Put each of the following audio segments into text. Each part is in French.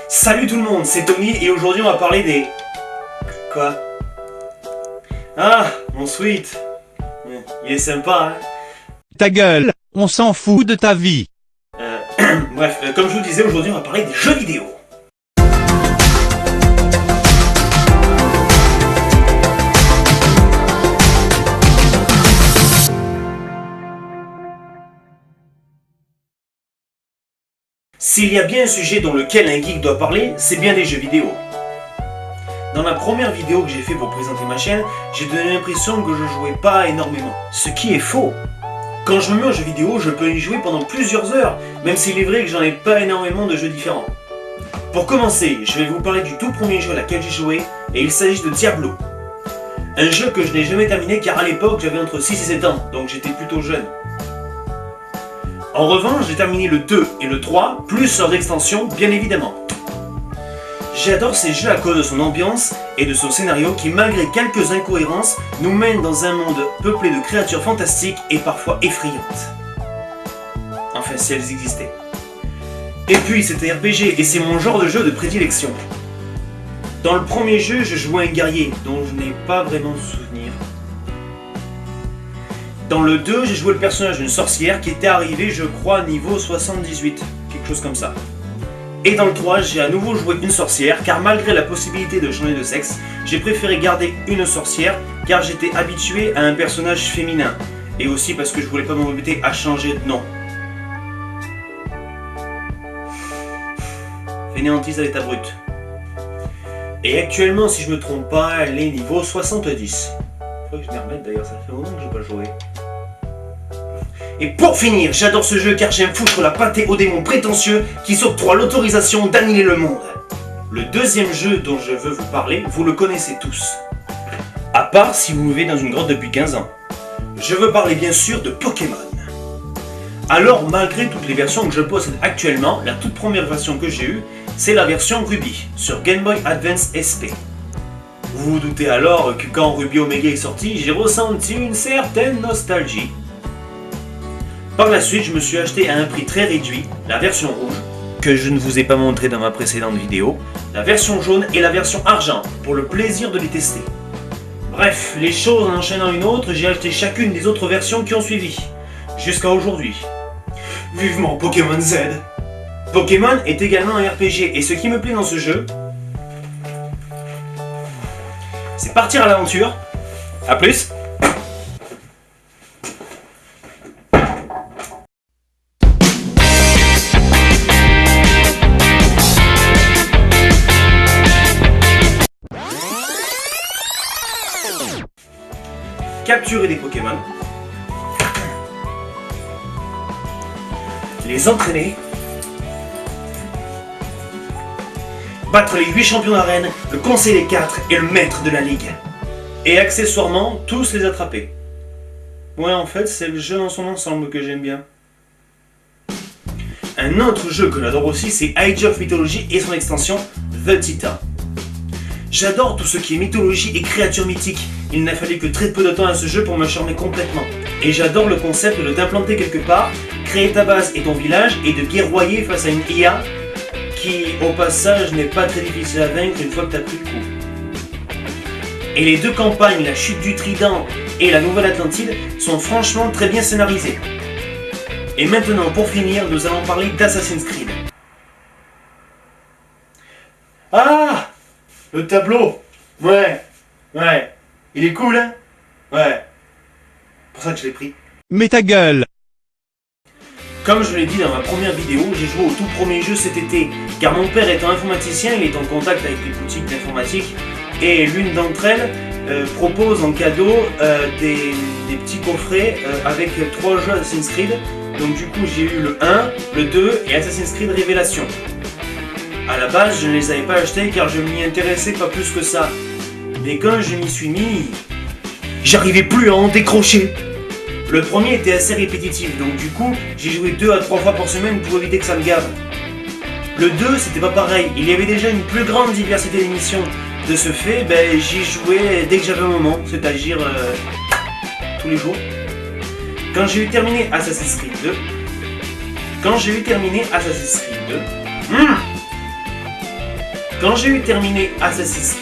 Salut tout le monde, c'est Tony et aujourd'hui on va parler des... Quoi? Ah, mon sweet. Il est sympa, hein? Ta gueule, on s'en fout de ta vie. Bref, comme je vous disais, aujourd'hui on va parler des jeux vidéo. S'il y a bien un sujet dans lequel un geek doit parler, c'est bien des jeux vidéo. Dans la première vidéo que j'ai fait pour présenter ma chaîne, j'ai donné l'impression que je jouais pas énormément. Ce qui est faux. Quand je me mets aux jeux vidéo, je peux y jouer pendant plusieurs heures, même s'il est vrai que j'en ai pas énormément de jeux différents. Pour commencer, je vais vous parler du tout premier jeu à laquelle j'ai joué, et il s'agit de Diablo. Un jeu que je n'ai jamais terminé car à l'époque j'avais entre 6 et 7 ans, donc j'étais plutôt jeune. En revanche, j'ai terminé le 2 et le 3, plus leurs extensions, bien évidemment. J'adore ces jeux à cause de son ambiance et de son scénario qui, malgré quelques incohérences, nous mène dans un monde peuplé de créatures fantastiques et parfois effrayantes. Enfin, si elles existaient. Et puis, c'est un RPG et c'est mon genre de jeu de prédilection. Dans le premier jeu, je jouais un guerrier dont je n'ai pas vraiment de souvenir. Dans le 2, j'ai joué le personnage d'une sorcière qui était arrivée, je crois, niveau 78, quelque chose comme ça. Et dans le 3, j'ai à nouveau joué une sorcière, car malgré la possibilité de changer de sexe, j'ai préféré garder une sorcière, car j'étais habitué à un personnage féminin. Et aussi parce que je voulais pas m'embêter à changer de nom. Fainéantise à l'état brut. Et actuellement, si je me trompe pas, elle est niveau 70. Faudrait que je m'y remette d'ailleurs, ça fait longtemps que j'ai pas joué. Et pour finir, j'adore ce jeu car j'aime foutre la pâtée aux démons prétentieux qui s'octroient l'autorisation d'annihiler le monde. Le deuxième jeu dont je veux vous parler, vous le connaissez tous. À part si vous vivez dans une grotte depuis 15 ans. Je veux parler bien sûr de Pokémon. Alors malgré toutes les versions que je possède actuellement, la toute première version que j'ai eue, c'est la version Ruby, sur Game Boy Advance SP. Vous vous doutez alors que quand Ruby Omega est sorti, j'ai ressenti une certaine nostalgie. Par la suite, je me suis acheté à un prix très réduit, la version rouge, que je ne vous ai pas montré dans ma précédente vidéo, la version jaune et la version argent, pour le plaisir de les tester. Bref, les choses en enchaînant une autre, j'ai acheté chacune des autres versions qui ont suivi, jusqu'à aujourd'hui. Vivement Pokémon Z. Pokémon est également un RPG, et ce qui me plaît dans ce jeu, c'est partir à l'aventure. A plus. Capturer des Pokémon, les entraîner, battre les 8 champions d'arène, le conseil des 4 et le maître de la ligue. Et accessoirement, tous les attraper. Ouais, en fait, c'est le jeu dans son ensemble que j'aime bien. Un autre jeu que j'adore aussi, c'est Age of Mythology et son extension, The Titan. J'adore tout ce qui est mythologie et créatures mythiques. Il n'a fallu que très peu de temps à ce jeu pour me charmer complètement. Et j'adore le concept de t'implanter quelque part, créer ta base et ton village, et de guerroyer face à une IA qui, au passage, n'est pas très difficile à vaincre une fois que t'as pris le coup. Et les deux campagnes, la chute du Trident et la Nouvelle Atlantide, sont franchement très bien scénarisées. Et maintenant, pour finir, nous allons parler d'Assassin's Creed. Ah! Le tableau! Ouais! Il est cool, hein? Ouais. Pour ça que je l'ai pris. Mais ta gueule. Comme je l'ai dit dans ma première vidéo, j'ai joué au tout premier jeu cet été, car mon père étant informaticien, il est en contact avec les boutiques d'informatique, et l'une d'entre elles propose en cadeau des petits coffrets avec 3 jeux Assassin's Creed. Donc du coup j'ai eu le 1, le 2 et Assassin's Creed Révélation. A la base je ne les avais pas achetés car je m'y intéressais pas plus que ça. Mais quand je m'y suis mis, j'arrivais plus à en décrocher. Le premier était assez répétitif, donc du coup, j'ai joué 2 à 3 fois par semaine pour éviter que ça me gave. Le 2, c'était pas pareil, il y avait déjà une plus grande diversité d'émissions. De ce fait, j'y jouais dès que j'avais un moment, c'est-à-dire tous les jours. Quand j'ai eu terminé Assassin's Creed 2, Quand j'ai eu terminé Assassin's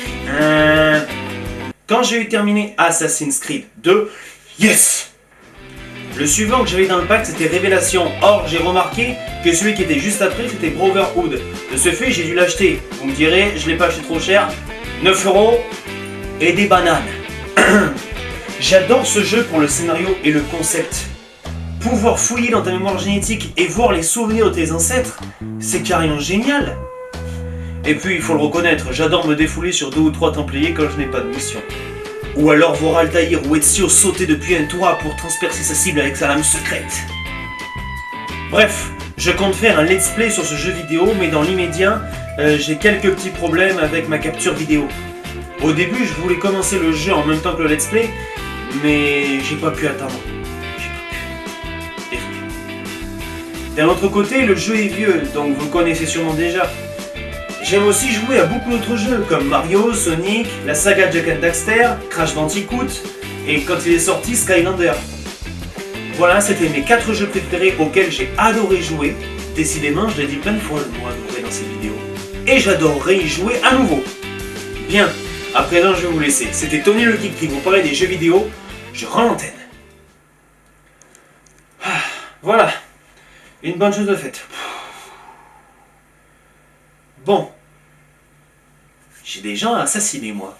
Creed 2, yes! Le suivant que j'avais dans le pack c'était Révélation. Or j'ai remarqué que celui qui était juste après c'était Brotherhood. De ce fait j'ai dû l'acheter. Vous me direz, je l'ai pas acheté trop cher. 9 € et des bananes. J'adore ce jeu pour le scénario et le concept. Pouvoir fouiller dans ta mémoire génétique et voir les souvenirs de tes ancêtres, c'est carrément génial. Et puis il faut le reconnaître, j'adore me défouler sur 2 ou 3 templiers quand je n'ai pas de mission. Ou alors voir Altaïr ou Ezio sauter depuis un toit pour transpercer sa cible avec sa lame secrète. Bref, je compte faire un let's play sur ce jeu vidéo, mais dans l'immédiat, j'ai quelques petits problèmes avec ma capture vidéo. Au début, je voulais commencer le jeu en même temps que le let's play, mais j'ai pas pu attendre. Désolé. D'un autre côté, le jeu est vieux, donc vous le connaissez sûrement déjà. J'aime aussi jouer à beaucoup d'autres jeux comme Mario, Sonic, la saga Jak and Daxter, Crash Bandicoot et quand il est sorti Skylander. Voilà, c'était mes 4 jeux préférés auxquels j'ai adoré jouer. Décidément, je l'ai dit plein de fois le mot adoré dans ces vidéos. Et j'adorerais y jouer à nouveau. Bien, à présent je vais vous laisser. C'était Tony le Geek qui vous parlait des jeux vidéo. Je rends l'antenne. Voilà, une bonne chose de faite. Bon, j'ai des gens à assassiner, moi.